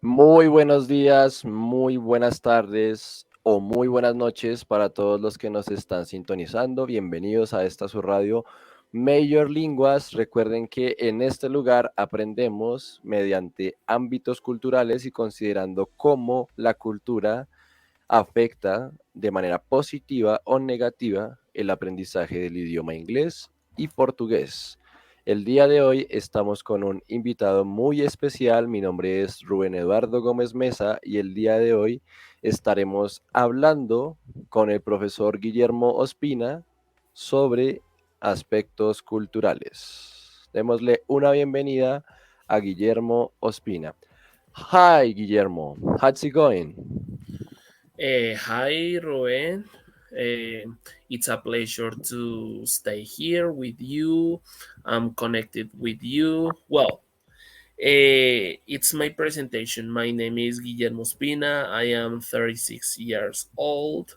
Muy buenos días, muy buenas tardes o muy buenas noches para todos los que nos están sintonizando. Bienvenidos a esta su radio Mayor Linguas. Recuerden que en este lugar aprendemos mediante ámbitos culturales y considerando cómo la cultura afecta de manera positiva o negativa el aprendizaje del idioma inglés y portugués. El día de hoy estamos con un invitado muy especial. Mi nombre es Rubén Eduardo Gómez Mesa y el día de hoy estaremos hablando con el profesor Guillermo Ospina sobre aspectos culturales. Démosle una bienvenida a Guillermo Ospina. Hi, Guillermo. How's it going? Hi, Ruben. It's a pleasure to stay here with you. I'm connected with you. It's my presentation. My name is Guillermo Spina. I am 36 years old.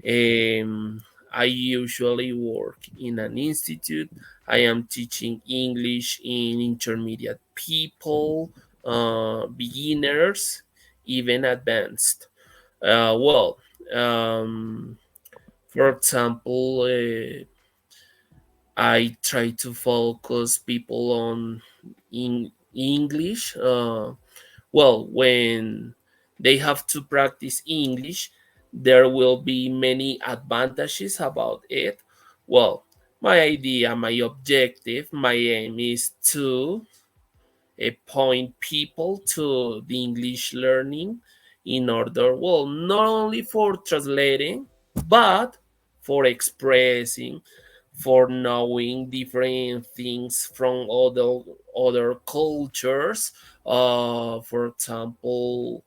I usually work in an institute. I am teaching English in intermediate people, beginners, even advanced. Uh, well, um, for example, I try to focus people on in English. When they have to practice English, there will be many advantages about it. Well, my idea, my objective, my aim is to point people to the English learning in order, well, not only for translating, but for expressing, for knowing different things from other cultures. For example,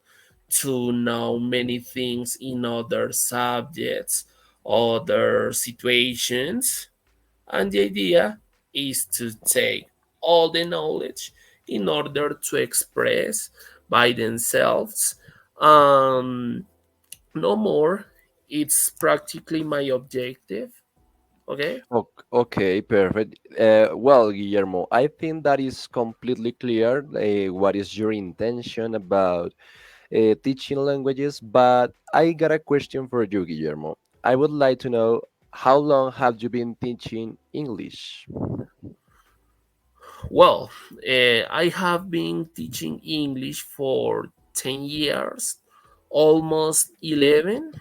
to know many things in other subjects, other situations, and the idea is to take all the knowledge in order to express by themselves. Um, no more. It's practically my objective. Okay. Okay, perfect. Well, Guillermo, I think that is completely clear what is your intention about teaching languages, but I got a question for you, Guillermo. I would like to know how long have you been teaching English? I have been teaching English for 10 years, almost 11.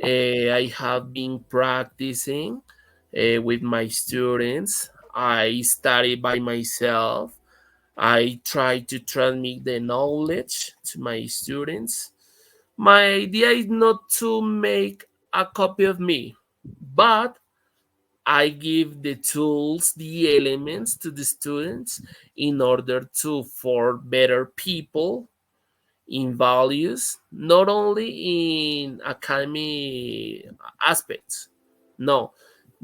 I have been practicing with my students. I study by myself. I try to transmit the knowledge to my students. My idea is not to make a copy of me, but I give the tools, the elements to the students in order to for better people in values, not only in academic aspects. No,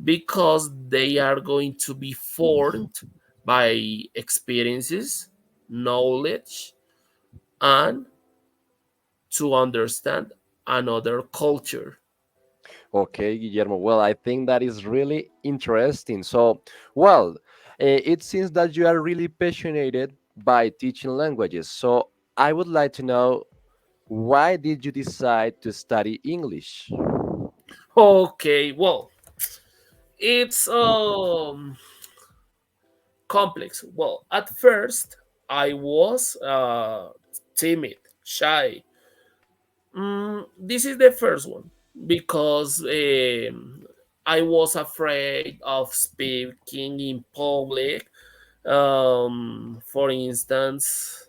because they are going to be formed by experiences, knowledge, and to understand another culture. Okay, Guillermo. Well, I think that is really interesting. So, well, it seems that you are really passionate by teaching languages. So, I would like to know why did you decide to study English? Okay, it's complex. Well, at first I was timid, shy. This is the first one because I was afraid of speaking in public. For instance,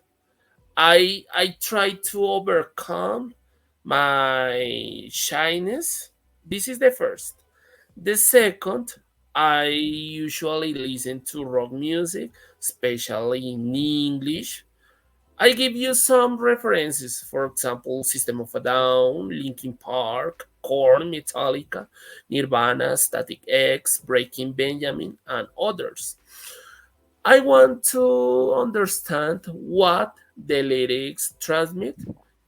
I tried to overcome my shyness. This is the first. The second, I usually listen to rock music, especially in English. I give you some references, for example, System of a Down, Linkin Park, Korn, Metallica, Nirvana, Static X, Breaking Benjamin, and others. I want to understand what the lyrics transmit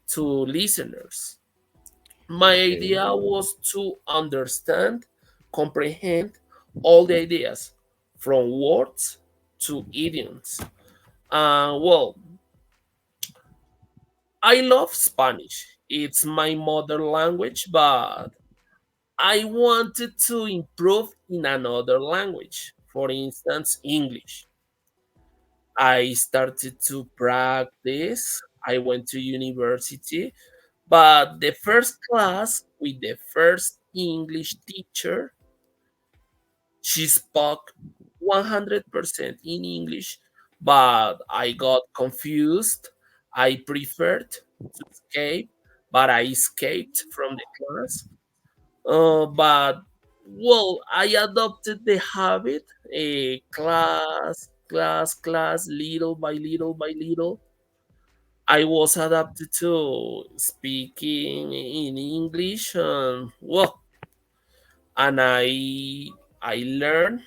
to listeners. My Okay. idea was to understand, comprehend all the ideas from words to idioms. Well, I love Spanish. It's my mother language, but I wanted to improve in another language. For instance, English. I started to practice. I went to university, but the first class with the first English teacher, she spoke 100% in English, but I got confused. I preferred to escape, but I escaped from the class. But well, I adopted the habit, class, little by little by little. I was adapted to speaking in English, and well, and I learn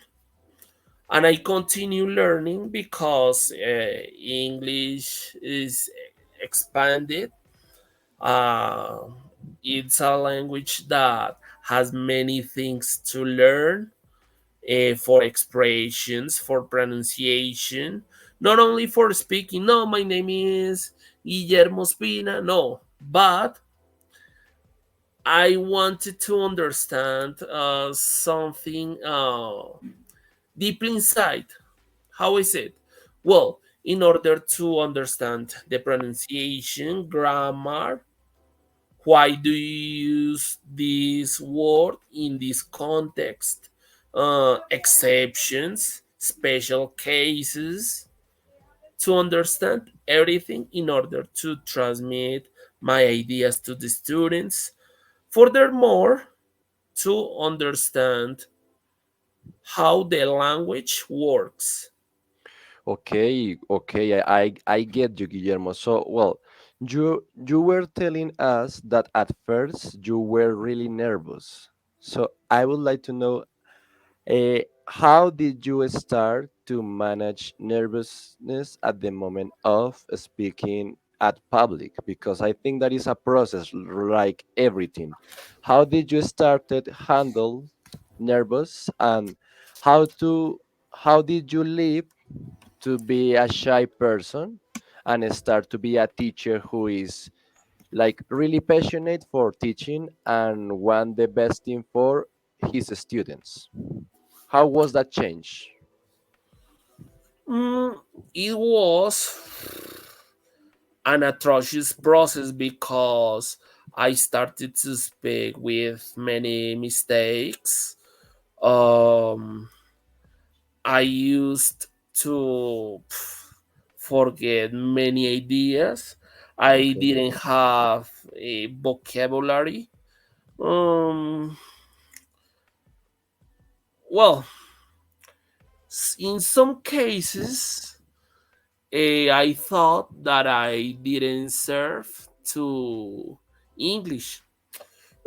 and I continue learning because English is expanded. Uh, it's a language that has many things to learn, for expressions, for pronunciation, not only for speaking. No, my name is Guillermo Spina. No, but I wanted to understand something deeply inside. How is it? Well, in order to understand the pronunciation, grammar, why do you use this word in this context, exceptions, special cases, to understand everything in order to transmit my ideas to the students. Furthermore, to understand how the language works. Okay, okay, I get you, Guillermo. So, well, you were telling us that at first you were really nervous. So, I would like to know, how did you start to manage nervousness at the moment of speaking at public? Because I think that is a process like everything. How did you started handle nervous, and how to how did you live to be a shy person and start to be a teacher who is like really passionate for teaching and want the best thing for his students? How was that change? Mm, it was an atrocious process because I started to speak with many mistakes. Um, I used to forget many ideas. I Okay. didn't have a vocabulary. Um, well, in some cases, I thought that I didn't serve to English.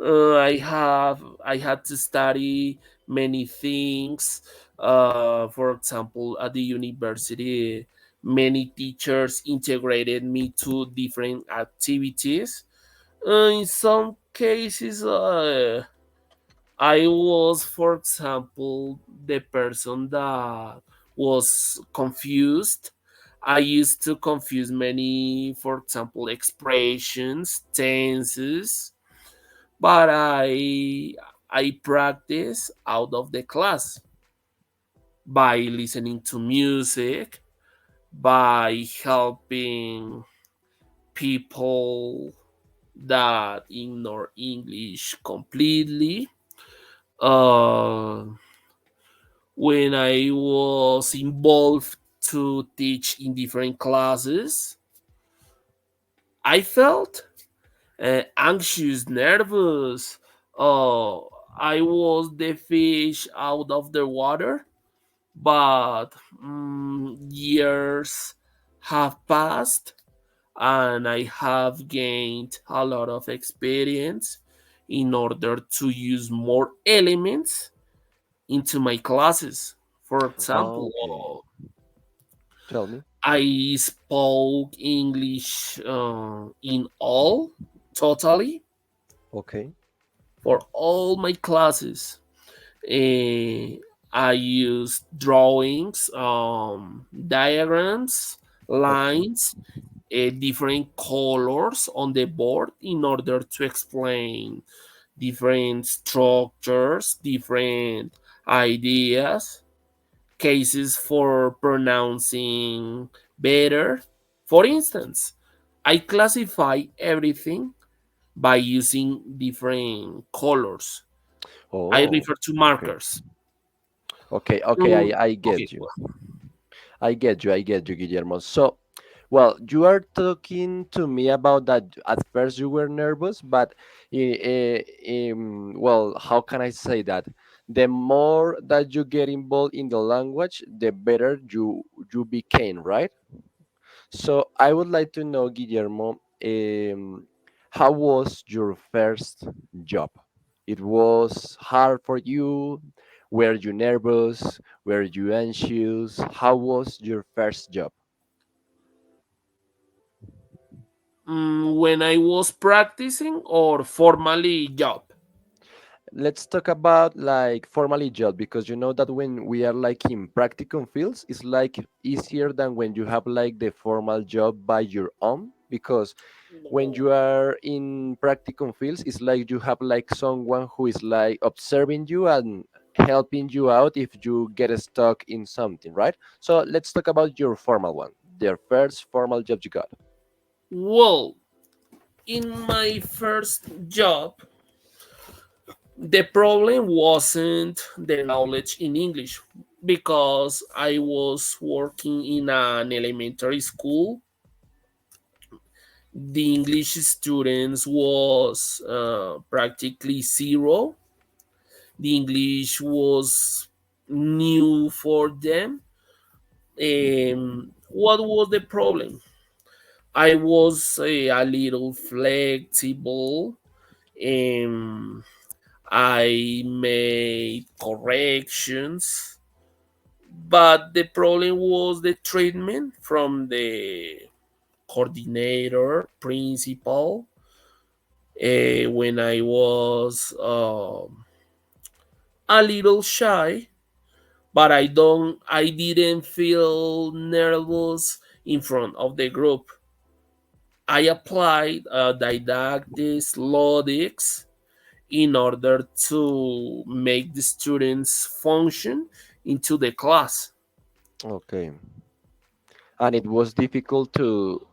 I had to study many things. For example, at the university, many teachers integrated me to different activities. In some cases, I was, for example, the person that was confused. I used to confuse many, for example, expressions, tenses, but I practice out of the class by listening to music, by helping people that ignore English completely. Uh, when I was involved to teach in different classes, I felt anxious, nervous. I was the fish out of the water, but years have passed and I have gained a lot of experience in order to use more elements into my classes. For Oh, example, okay. Tell me. I spoke English in all, totally, Okay. for all my classes. Eh, I used drawings, diagrams, Okay. lines, different colors on the board in order to explain different structures, different ideas, cases for pronouncing better. For instance, I classify everything by using different colors. I Oh, refer to okay. markers. Okay, okay, Mm, I okay, get you. I get you, Guillermo. So, well, you are talking to me about that at first you were nervous, but well, how can I say that? The more that you get involved in the language, the better you became, right? So I would like to know, Guillermo, how was your first job? It was hard for you? Were you nervous? Were you anxious? How was your first job? when I was practicing or formally job. Let's talk about like formally job because you know that when we are like in practicum fields, it's like easier than when you have like the formal job by your own because when No. you are in practicum fields, it's like you have like someone who is like observing you and helping you out if you get stuck in something, right? So let's talk about your formal one, the first formal job you got. Well, in my first job, the problem wasn't the knowledge in English because I was working in an elementary school. The English students was practically zero. The English was new for them. What was the problem? I was a little flexible. Um, I made corrections, but the problem was the treatment from the coordinator, principal. When I was a little shy, but I didn't feel nervous in front of the group. I applied didactics, logics in order to make the students function into the class. Okay. And it was difficult to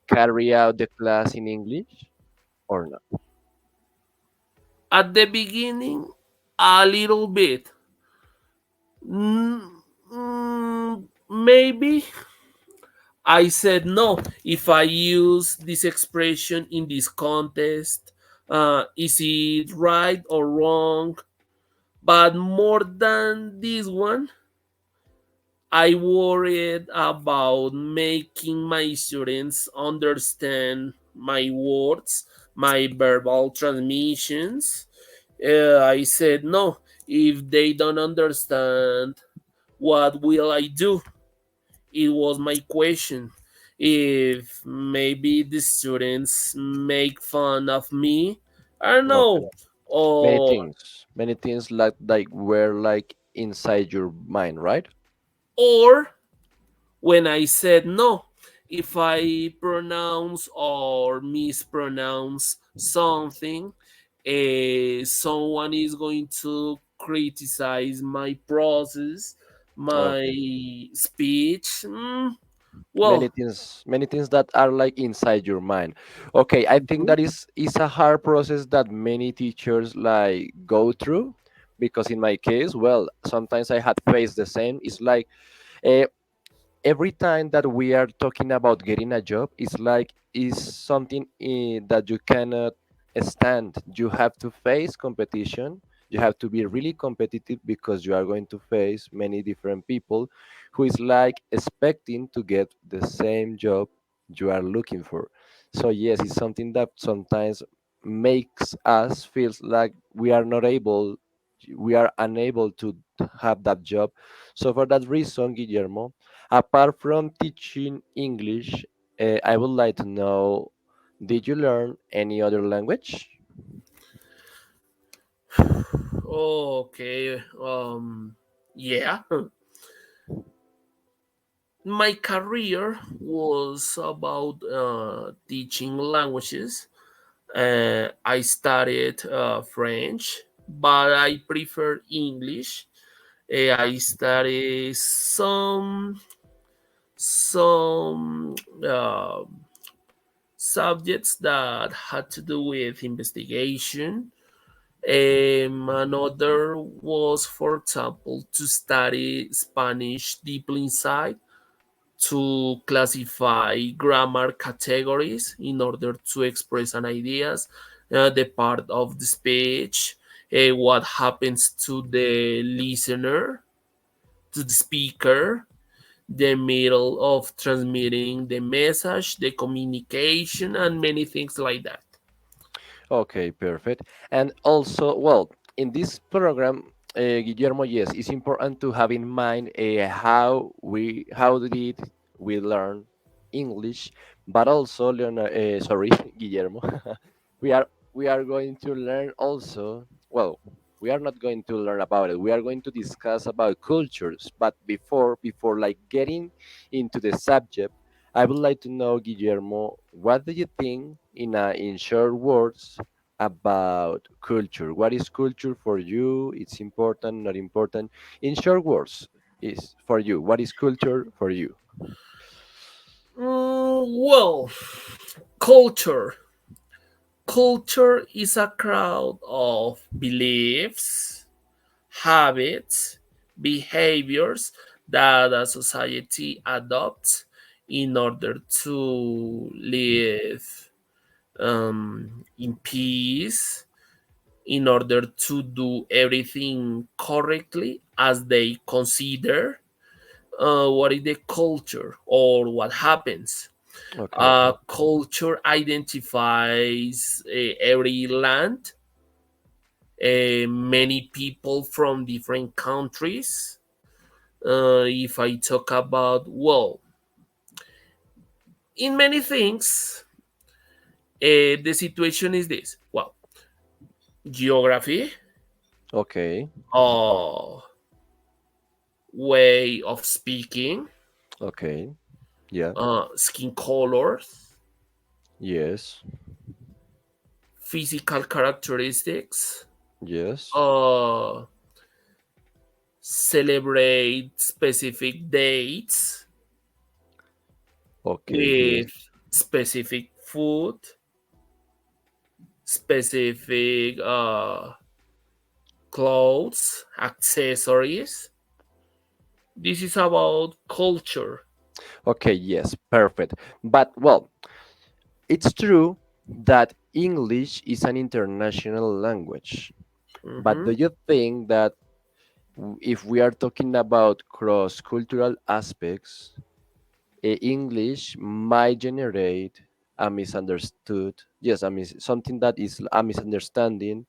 carry out the class in English or not? At the beginning, a little bit. Maybe I said no. If I use this expression in this contest, is it right or wrong? But more than this one, I worried about making my students understand my words, my verbal transmissions. I said no. If they don't understand, what will I do? It was my question. If maybe the students make fun of me, I don't Okay. know, or Many things like were like inside your mind, right? or when I said no, if I pronounce or mispronounce something, someone is going to criticize my process, my Okay. speech. Well, Many things that are like inside your mind. Okay, I think mhm. that is a hard process that many teachers like go through because in my case, well, sometimes I had faced the same. It's like uh, every time that we are talking about getting a job, it's like is something that you cannot stand. You have to face competition. You have to be really competitive because you are going to face many different people who is like expecting to get the same job you are looking for. So yes, it's something that sometimes makes us feel like we are unable to have that job. So for that reason, Guillermo, apart from teaching English, I would like to know, did you learn any other language? Okay. Yeah. My career was about teaching languages. I studied French, but I prefer English. I studied some subjects that had to do with investigation. Another was, for example, to study Spanish deeply inside, to classify grammar categories in order to express an ideas, the part of the speech, what happens to the listener, to the speaker, the middle of transmitting the message, the communication, and many things like that. Okay, perfect. And also, well, in this program, Guillermo, yes, it's important to have in mind how did we learn English, but also sorry, Guillermo, we are going to learn also. Well, we are not going to learn about it. We are going to discuss about cultures. But before like getting into the subject, I would like to know, Guillermo, what do you think in short words about culture? What is culture for you? It's important, not important. In short words, is for you. What is culture for you? Well, culture. Culture is a crowd of beliefs, habits, behaviors that a society adopts in order to live in peace, in order to do everything correctly as they consider. What is the culture or what happens? Okay. Culture identifies every land, many people from different countries. If I talk about, well, in many things, the situation is this. Well, geography, Okay. uh, way of speaking, Okay. Yeah. skin colors, Yes. physical characteristics, Yes. uh, celebrate specific dates Okay. Yes. with specific food, specific clothes, accessories. This is about culture. Okay. Yes. Perfect. But well, it's true that English is an international language. But do Mhm. you think that if we are talking about cross-cultural aspects, English might generate a misunderstood, yes, something that is a misunderstanding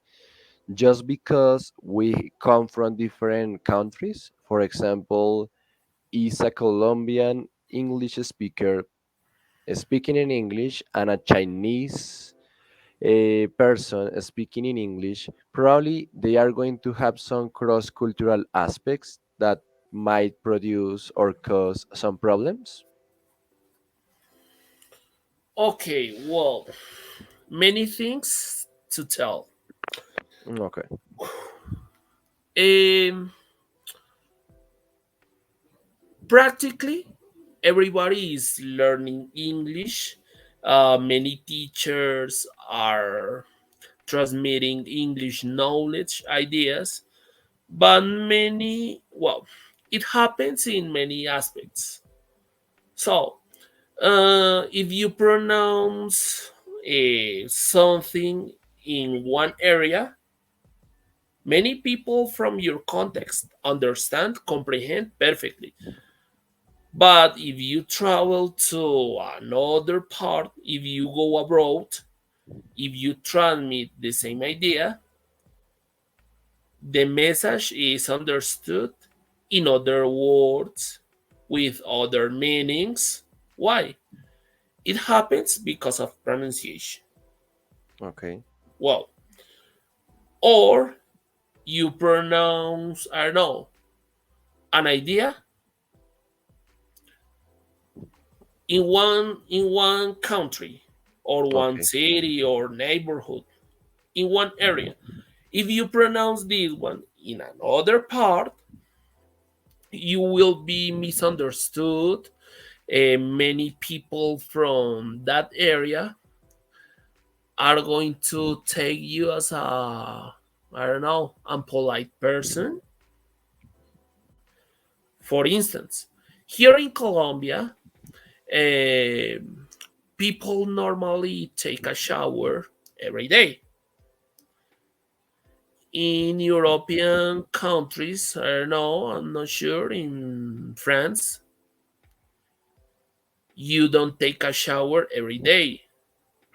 just because we come from different countries. For example, is a Colombian English speaker speaking in English and a Chinese person speaking in English, probably they are going to have some cross cultural aspects that might produce or cause some problems. Okay, well, many things to tell. Okay. Um, Practically, everybody is learning English. Many teachers are transmitting English knowledge, ideas, but well, it happens in many aspects. So, if you pronounce something in one area, many people from your context understand, comprehend perfectly. But if you travel to another part, if you go abroad, if you transmit the same idea, the message is understood in other words with other meanings. Why? It happens because of pronunciation. Okay. Well, or you pronounce, I don't know, an idea in one country or one Okay. city or neighborhood, in one area. If you pronounce this one in another part, you will be misunderstood. Many people from that area are going to take you as a, I don't know, unpolite person. For instance, here in Colombia, uh, people normally take a shower every day. In European countries, I don't know, I'm not sure, in France, you don't take a shower every day.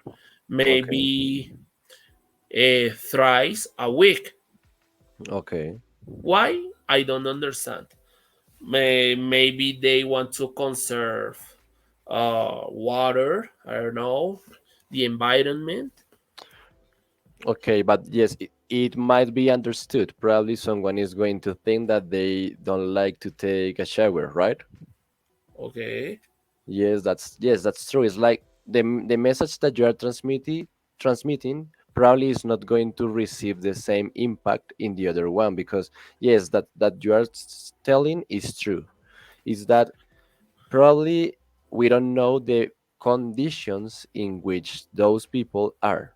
Okay. Maybe thrice a week. Okay. Why? I don't understand. Maybe they want to conserve water, I don't know, the environment. Okay, but yes, it might be understood. Probably someone is going to think that they don't like to take a shower, right? Okay. Yes, that's true. It's like the message that you are transmitting probably is not going to receive the same impact in the other one because yes, that you are telling is true. Is that probably we don't know the conditions in which those people are.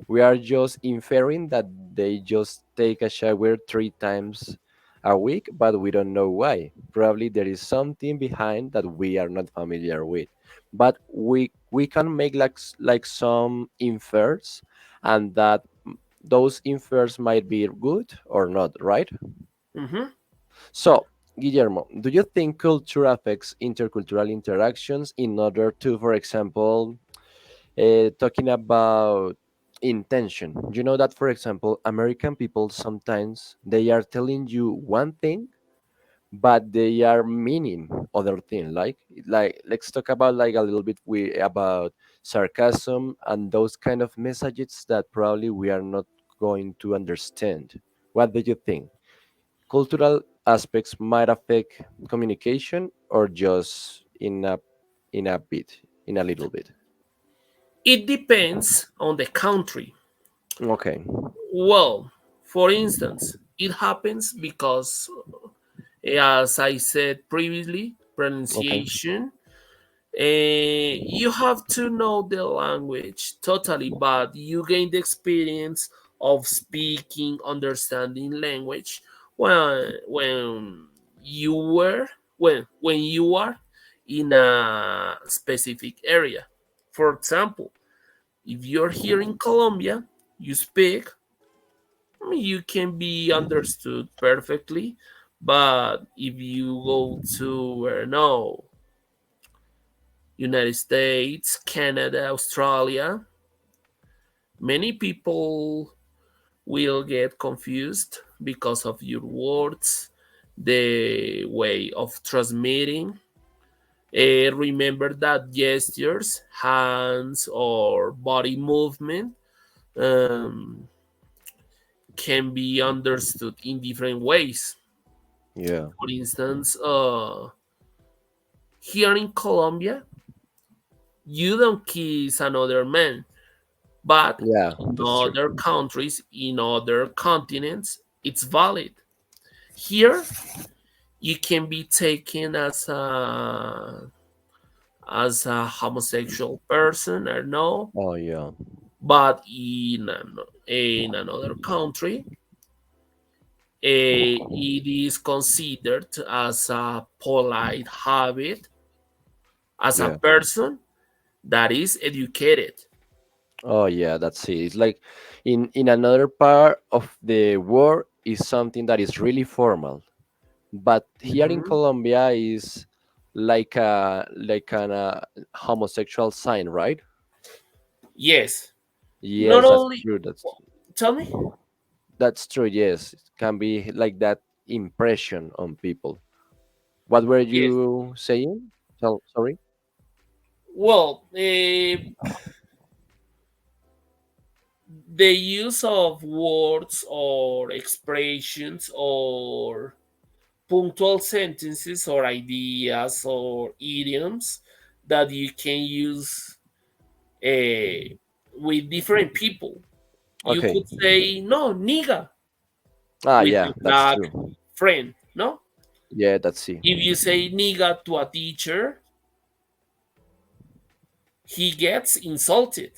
We are just inferring that they just take a shower 3 times a week, but we don't know why. Probably there is something behind that we are not familiar with. But we can make like some infers, and that those infers might be good or not, right? Mm-hmm. So, Guillermo, do you think culture affects intercultural interactions in order to, for example, talking about intention? You know that, for example, American people sometimes they are telling you one thing, but they are meaning other thing. Like let's talk about like a little bit about sarcasm and those kind of messages that probably we are not going to understand. What do you think? Cultural aspects might affect communication or just in a little bit. It depends on the country. Okay. Well, for instance, it happens because, as I said previously, Okay. pronunciation. You have to know the language totally, but you gain the experience of speaking, understanding language when you were when you are in a specific area. For example, if you're here in Colombia, you speak, you can be understood perfectly. But if you go to, I don't know, United States, Canada, Australia, many people will get confused because of your words, the way of transmitting. Remember that gestures, hands, or body movement um, can be understood in different ways. Yeah. For instance, here in Colombia, you don't kiss another man, but Yeah, in that's true. other countries, in other continents, it's valid. Here, you can be taken as a homosexual person or no, Oh yeah. but in another country, it is considered as a polite habit, as a Yeah. person that is educated. Oh yeah, that's it. It's like in another part of the world is something that is really formal. But here in Mhm. Colombia is like an homosexual sign, right? Yes, not Yes, that's only. true. That's Tell me. That's true. Yes, it can be like that impression on people. What were Yes. you saying? Sorry. Well, the use of words or expressions or punctual sentences or ideas or idioms that you can use uh, with different people. You Okay. could say no, nigga, Ah, with yeah, your that's black true. friend. No, Yeah, that's see. if you say nigga to a teacher, he gets insulted.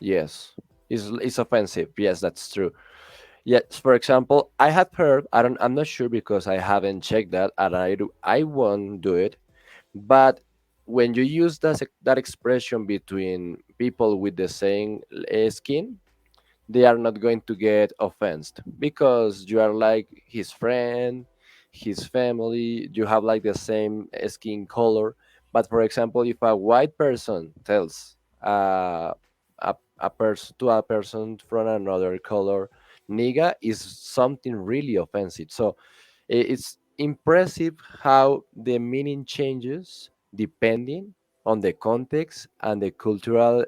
Yes. It's offensive. Yes, that's true. Yes, for example, I have heard, I'm not sure because I haven't checked that and I won't do it, but when you use that expression between people with the same skin, they are not going to get offended because you are like his friend, his family, you have like the same skin color. But for example, if a white person tells a person to a person from another color, nigga is something really offensive. So it's impressive how the meaning changes depending on the context and the cultural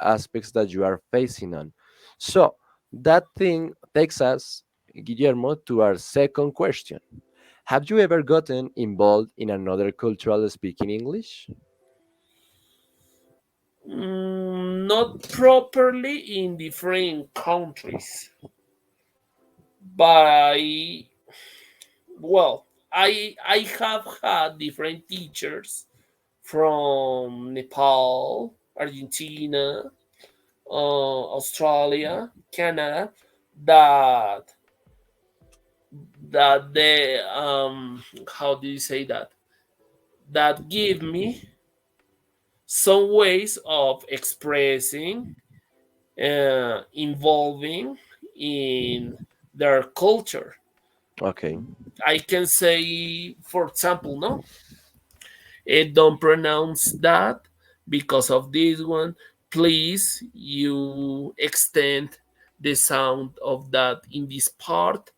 aspects that you are facing on. So that thing takes us, Guillermo, to our second question. Have you ever gotten involved in another cultural speaking English? Not properly in different countries, but I have had different teachers from Nepal, Argentina, Australia, Canada, that they how do you say that, that give me some ways of expressing, involving in their culture. Okay. I can say, for example, no, don't pronounce that because of this one. Please, you extend the sound of that in this part,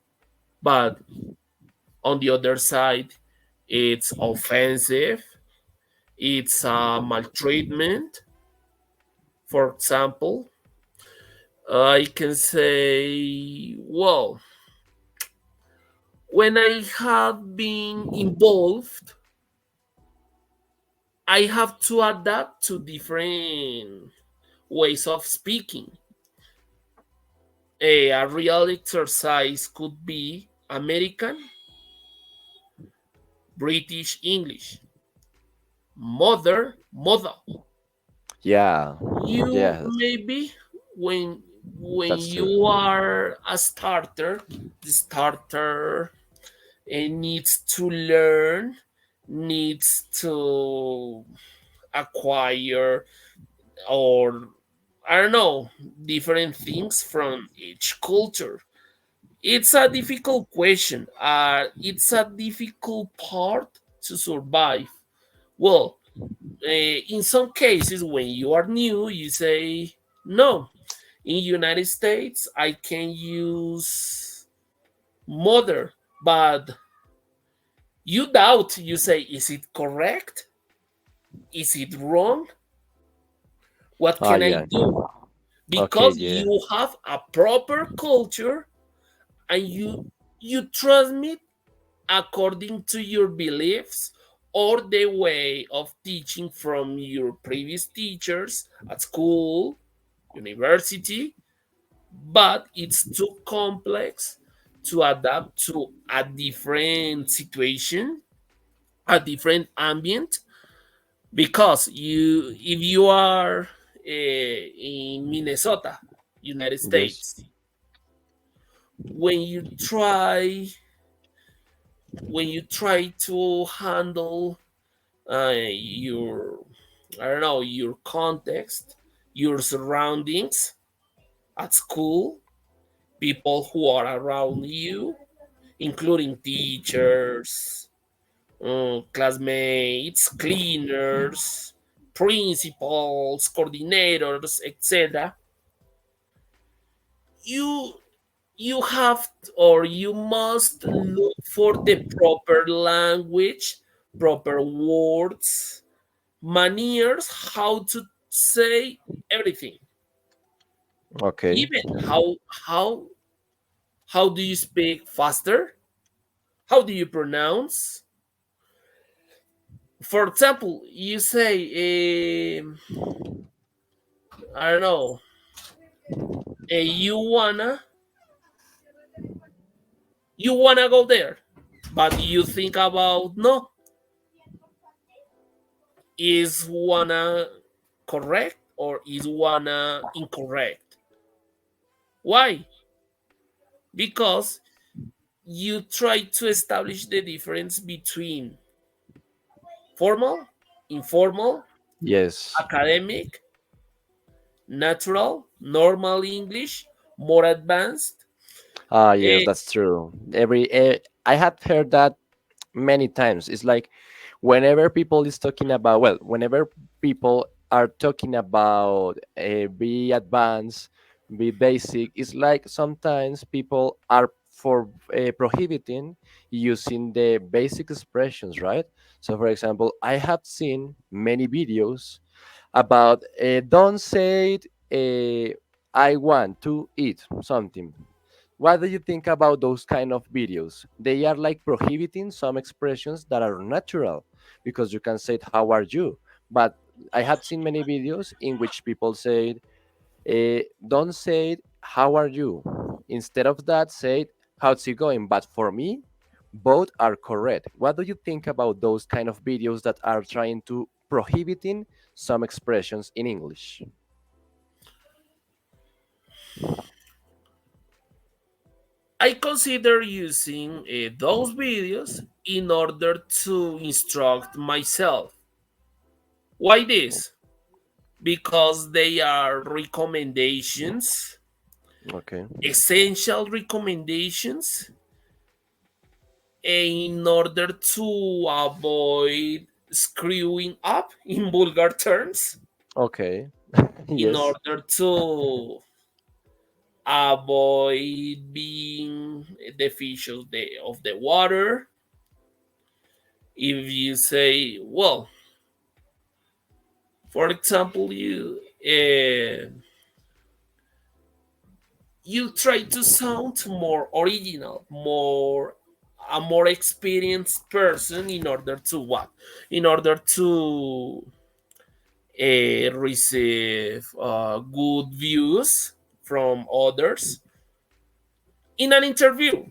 but on the other side, it's offensive. It's a maltreatment. For example, I can say, well, when I have been involved, I have to adapt to different ways of speaking. A real exercise could be American, British English, mother. Yeah. You Yeah, maybe when that's true. you are a starter, the starter needs to learn, needs to acquire, or I don't know, different things from each culture. It's a difficult question. It's a difficult part to survive. Well, in some cases, when you are new, you say no. In United States, I can use mother, but you doubt. You say, is it correct? Is it wrong? What Ah, can I yeah. do? Okay, Because yeah. you have a proper culture and you transmit according to your beliefs or the way of teaching from your previous teachers at school, university, but it's too complex to adapt to a different situation, a different ambient, because if you are in Minnesota, United Yes. States, when you try to handle your, I don't know, your context, your surroundings at school, people who are around you, including teachers, classmates, cleaners, principals, coordinators, etc. You you have or you must look for the proper language, proper words, maneers, how to say everything. Okay. Even how do you speak faster? How do you pronounce? For example, you say, I don't know, you wanna go there, but you think about no, is wanna correct or is wanna incorrect? Why? Because you try to establish the difference between formal, informal, Yes. academic, natural, normal English, more advanced. Ah, yes, Eh, that's true. I have heard that many times. It's like whenever people is talking about, well, whenever people are talking about be advanced, be basic, it's like sometimes people are for prohibiting using the basic expressions, right? So, for example, I have seen many videos about don't say it, I want to eat something. What do you think about those kind of videos? They are like prohibiting some expressions that are natural because you can say, how are you? But I have seen many videos in which people say, don't say, how are you? Instead of that, say, how's it going? But for me, both are correct. What do you think about those kind of videos that are trying to prohibiting some expressions in English? I consider using those videos in order to instruct myself. Why this? Because they are recommendations, Okay. essential recommendations, in order to avoid screwing up in vulgar terms, Okay. in Yes. order to avoid being the fish of the water. If you say, well, for example, you try to sound more original, more a more experienced person in order to what? In order to receive good views from others in an interview.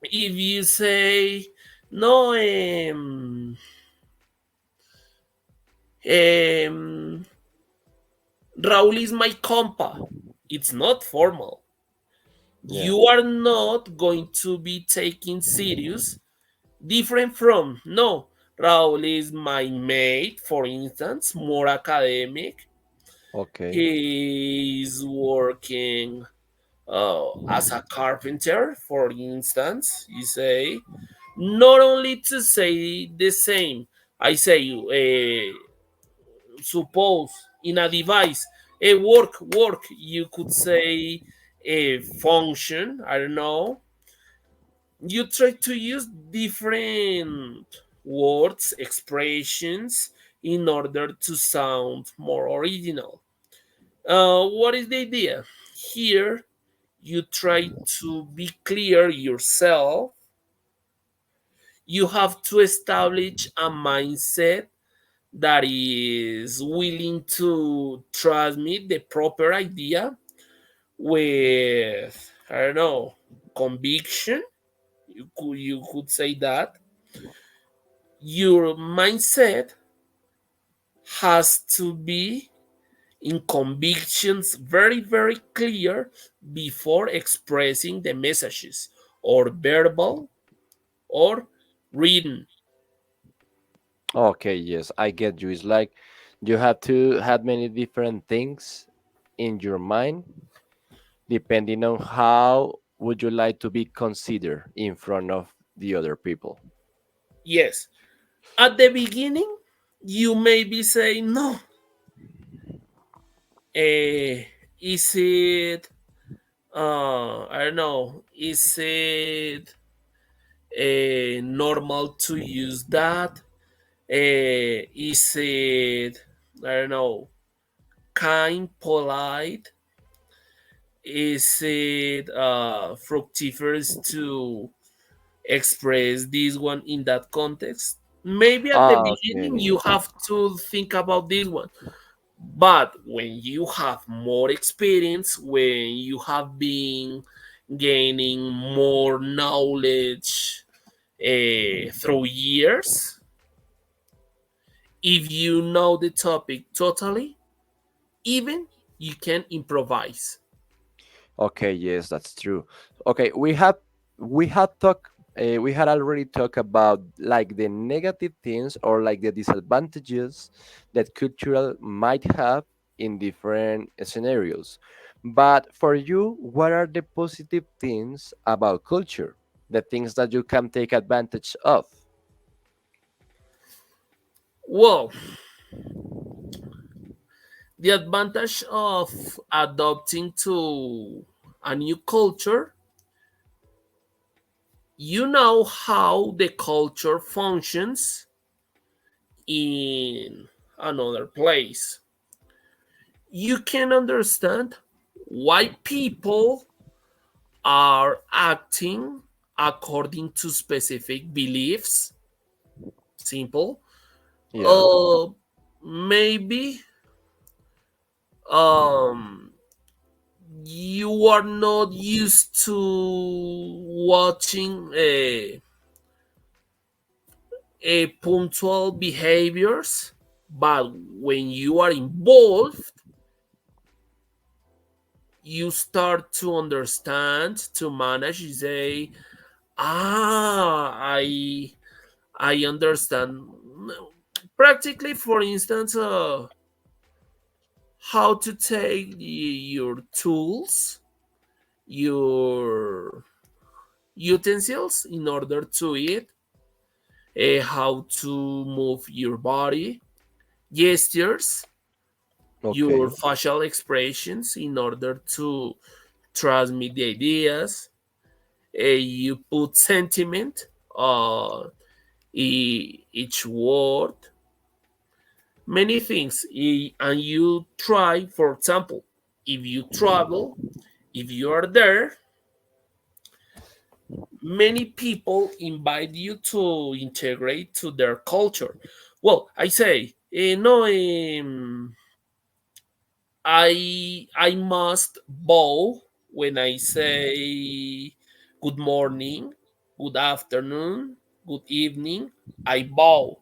If you say, no, um, Raul is my compa, it's not formal. Yeah. You are not going to be taken serious, different from, no, Raul is my mate, for instance, more academic. Okay. He is working as a carpenter, for instance. You say, not only to say the same, I say, suppose in a device, a work, you could say a function, I don't know. You try to use different words, expressions in order to sound more original. What is the idea? Here, you try to be clear yourself. You have to establish a mindset that is willing to transmit the proper idea with, I don't know, conviction. You could say that your mindset has to be in convictions very, very clear before expressing the messages, or verbal or written. Okay, yes, I get you. It's like you have to have many different things in your mind depending on how would you like to be considered in front of the other people. Yes, at the beginning, you may be saying, no, is it, I don't know, is it normal to use that? Is it, I don't know, kind, polite? Is it fructiferous to express this one in that context? Maybe at the Ah, beginning okay. you have to think about this one, but when you have more experience, when you have been gaining more knowledge through years, if you know the topic totally, even you can improvise. Okay, yes, that's true. Okay, we had already talked about like the negative things or like the disadvantages that cultural might have in different scenarios. But for you, what are the positive things about culture? The things that you can take advantage of? Well, the advantage of adopting to a new culture, you know how the culture functions in another place. You can understand why people are acting according to specific beliefs. Simple. Yeah. Maybe um you are not used to watching a punctual behaviors, but when you are involved, you start to understand, to manage. You say, ah, I understand. Practically, for instance, how to take your tools, your utensils in order to eat, how to move your body, gestures, your Okay. facial expressions in order to transmit the ideas. You put sentiment each word, many things. And you try, for example, if you travel, if you are there, many people invite you to integrate to their culture. Well, I say, no, I must bow when I say good morning, good afternoon, good evening. I bow.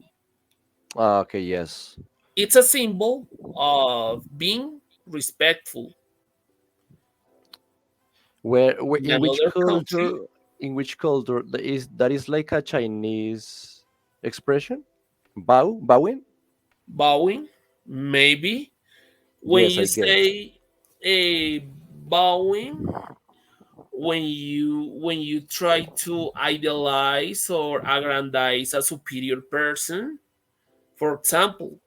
Ah, okay, yes. It's a symbol of being respectful. Where In another country, in which culture that is like a Chinese expression? Bowing? bowing, maybe. When Yes, you I guess. say a bowing, when you try to idealize or aggrandize a superior person, for example,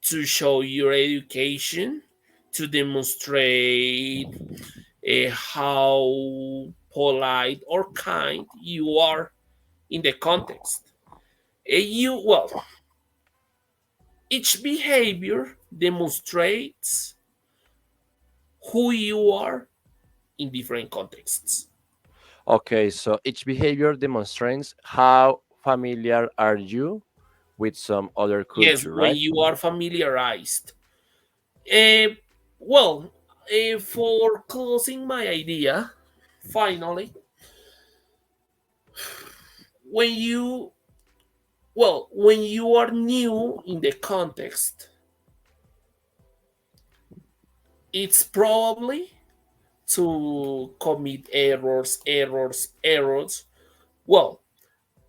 to show your education, to demonstrate how polite or kind you are in the context. You well, each behavior demonstrates who you are in different contexts. Okay, so each behavior demonstrates how familiar are you with some other Yes, culture, when right? you are familiarized. Uh, well, for closing my idea, finally, when you when you are new in the context, it's probably to commit errors. Well,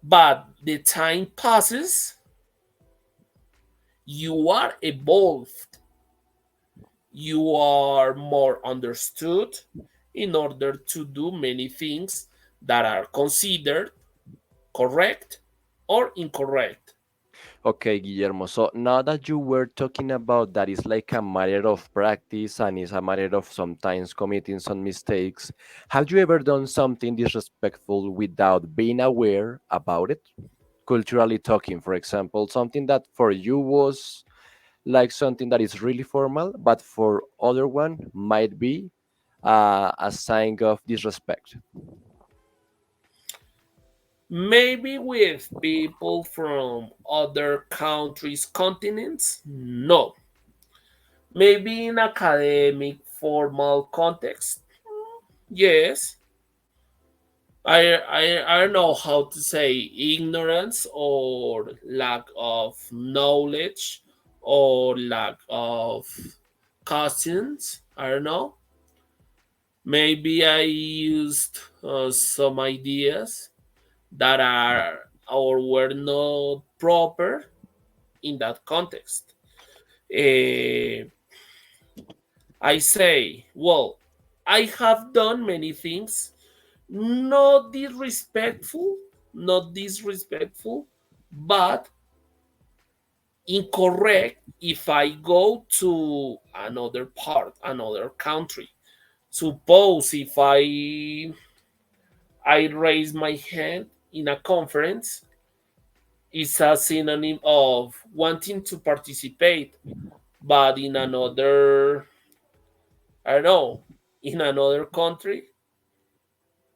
but the time passes, you are evolved, you are more understood in order to do many things that are considered correct or incorrect. Okay, Guillermo. So now that you were talking about that is like a matter of practice and it's a matter of sometimes committing some mistakes, have you ever done something disrespectful without being aware about it? Culturally talking, for example, something that for you was like something that is really formal, but for other one might be a sign of disrespect. Maybe with people from other countries, continents? No. Maybe in academic formal context? Yes. I don't know how to say ignorance or lack of knowledge or lack of costumes. I don't know. Maybe I used some ideas that are or were not proper in that context. Eh, I say, well, I have done many things, not disrespectful, not disrespectful, but incorrect if I go to another part, another country. Suppose if I raise my hand in a conference, it's a synonym of wanting to participate, but in another, I don't know, in another country,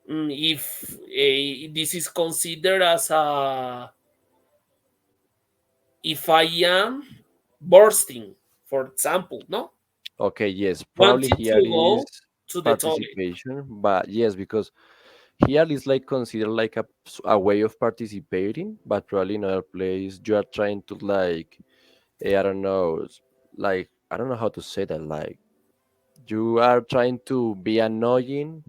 if this is considered as a, if I am bursting, for example, no, Okay, yes, probably wanting here to is go to the toilet. participation, but yes, because here is like considered like a way of participating, but probably in other place you are trying to like I don't know, like I don't know how to say that. Like you are trying to be annoying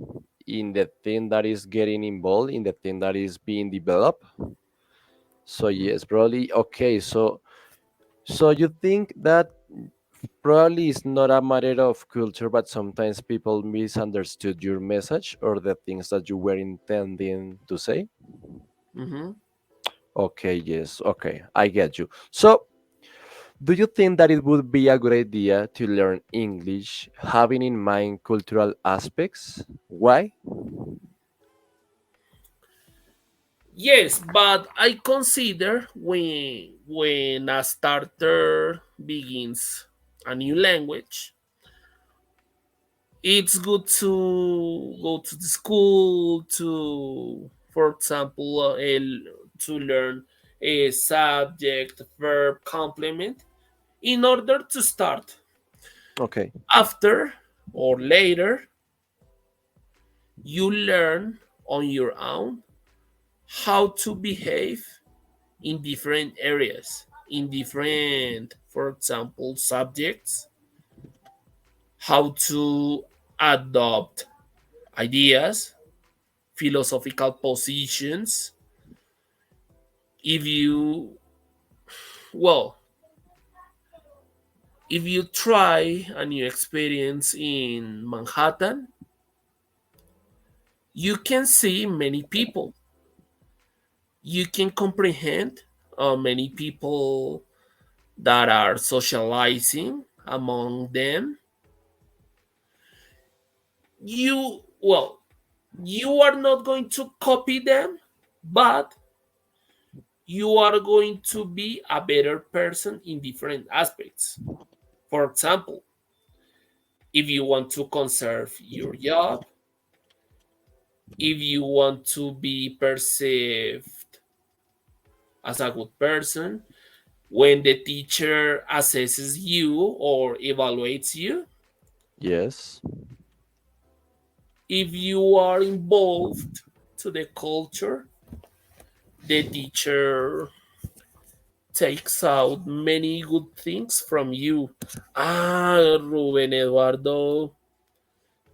in the thing that is getting involved in the thing that is being developed. So yes, probably okay. So you think that probably it's not a matter of culture, but sometimes people misunderstood your message or the things that you were intending to say. Mm-hmm. Okay, yes, okay, I get you. So, do you think that it would be a good idea to learn English having in mind cultural aspects? Why? Yes, but I consider when a starter begins a new language, it's good to go to the school to, for example, to learn a subject, verb, complement in order to start. Okay, After or later, you learn on your own how to behave in different areas, in different, for example, subjects, how to adopt ideas, philosophical positions. If you, well, if you try a new experience in Manhattan, you can see many people. You can comprehend many people that are socializing among them. Well, you are not going to copy them, but you are going to be a better person in different aspects. For example, if you want to conserve your job, if you want to be perceived as a good person, when the teacher assesses you or evaluates you, yes, if you are involved to the culture, the teacher takes out many good things from you. Ruben Eduardo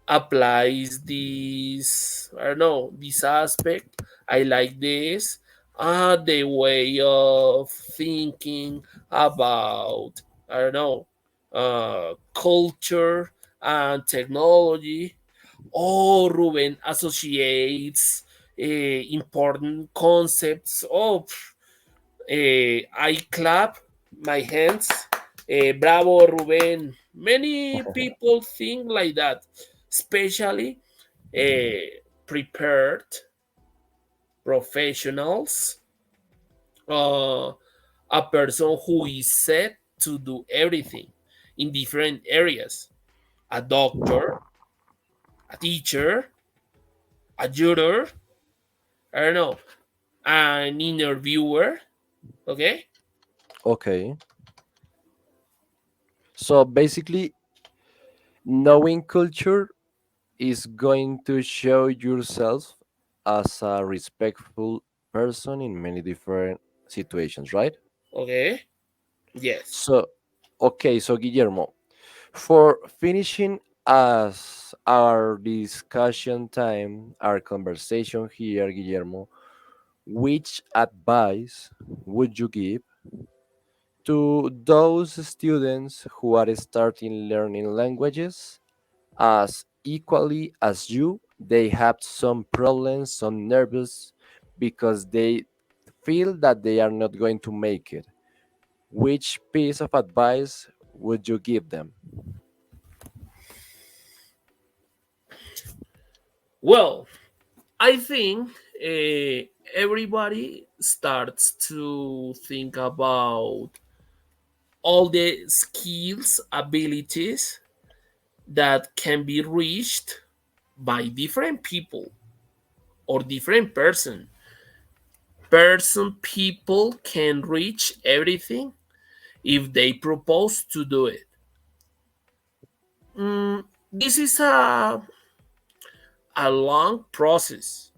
applies this, I don't know, this aspect. I like this. The way of thinking about, I don't know, culture and technology. Oh, Ruben associates important concepts. Oh, I clap my hands. Bravo, Ruben. Many people think like that, especially prepared professionals, uh, a person who is set to do everything in different areas, a doctor, a teacher, a juror, I don't know. an interviewer. Okay. Okay. So basically, knowing culture is going to show yourself as a respectful person in many different situations, right? Okay. Yes. So, okay, so Guillermo, for finishing as our discussion time, our conversation here, Guillermo, which advice would you give to those students who are starting learning languages as equally as you? They have some problems, some nervous because they feel that they are not going to make it. Which piece of advice would you give them? Well, I think everybody starts to think about all the skills, abilities that can be reached by different people or different people can reach everything if they propose to do it. This is a long process.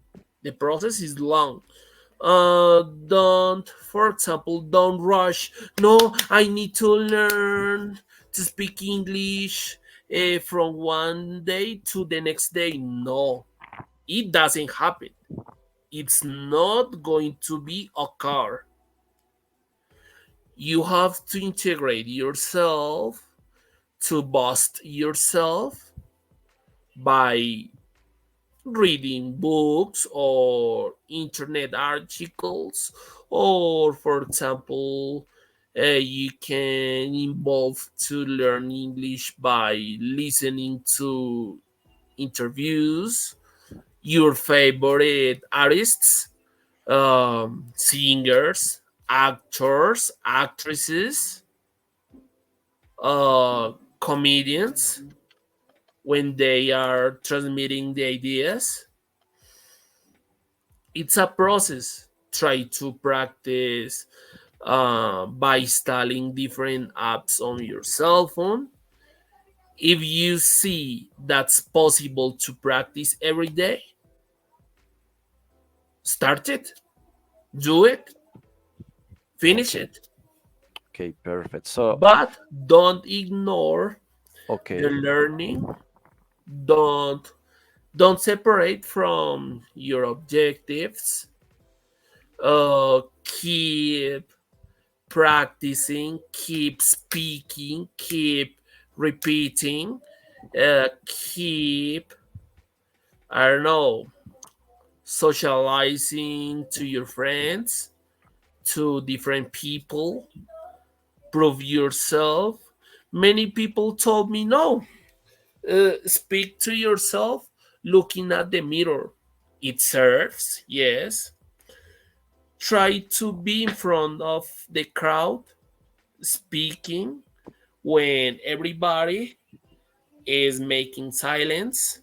The process is long. Don't, for example, don't rush. No, I need to learn to speak English from one day to the next day. No, it doesn't happen. It's not going to be occur. You have to integrate yourself, to boost yourself by reading books or internet articles, or for example, you can involve to learn English by listening to interviews, your favorite artists, singers, actors, actresses, comedians, when they are transmitting the ideas. It's a process. Try to practice by installing different apps on your cell phone. If you see that's possible to practice every day, start it, do it, finish Okay, it. okay, perfect. So, But don't ignore the okay, learning. Don't don't separate from your objectives. Keep practicing, keep speaking, keep repeating, keep, I don't know, socializing to your friends, to different people, prove yourself. Many people told me, no, speak to yourself looking at the mirror. It serves, yes. Try to be in front of the crowd speaking when everybody is making silence,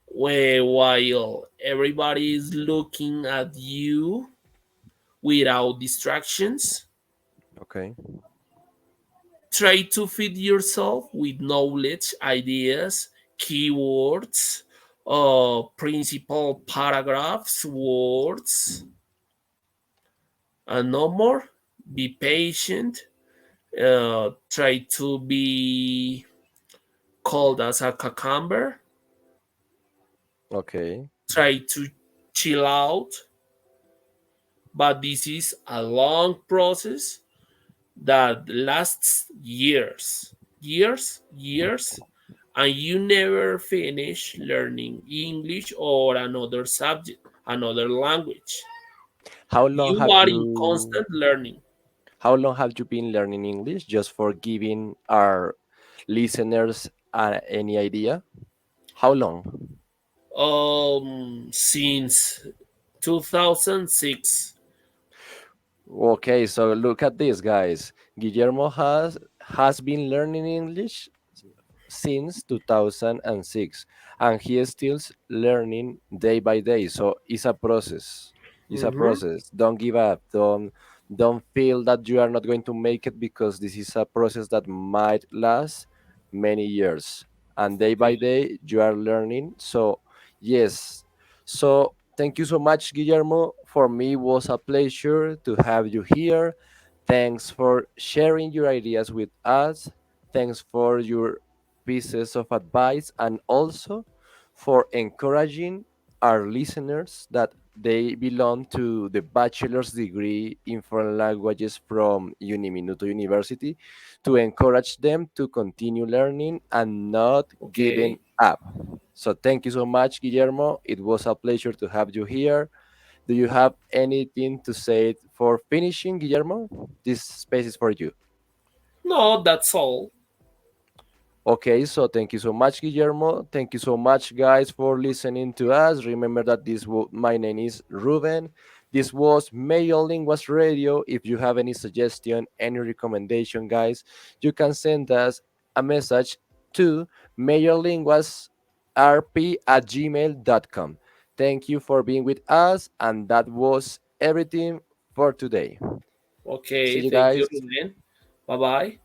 while everybody is looking at you without distractions. okay, Try to feed yourself with knowledge, ideas, keywords, principal paragraphs, words, and no more. Be patient. Try to be cold as a cucumber. okay. Try to chill out. But this is a long process that lasts years, years, and you never finish learning English or another subject, another language. How long You have are in you constant learning. how long have you been learning English? Just for giving our listeners any idea? How long? Since 2006. Okay, so look at this, guys. Guillermo has been learning English since 2006, and he is still learning day by day. So it's a process. It's a Mm-hmm. process. Don't give up. Don't feel that you are not going to make it, because this is a process that might last many years. And day by Okay. day you are learning. So yes. So thank you so much, Guillermo. For me, it was a pleasure to have you here. Thanks for sharing your ideas with us. Thanks for your pieces of advice, and also for encouraging our listeners that they belong to the bachelor's degree in foreign languages from Uniminuto University, to encourage them to continue learning and not giving Okay. up. So thank you so much, Guillermo. It was a pleasure to have you here. Do you have anything to say for finishing, Guillermo? This space is for you. No, that's all. Okay, so thank you so much, Guillermo. Thank you so much, guys, for listening to us. Remember that my name is Ruben. This was Mayo Linguas Radio. If you have any suggestion, any recommendation, guys, you can send us a message to mayorlinguasrp@gmail.com. Thank you for being with us, and that was everything for today. See Okay, you thank you, guys. Ruben. Bye bye.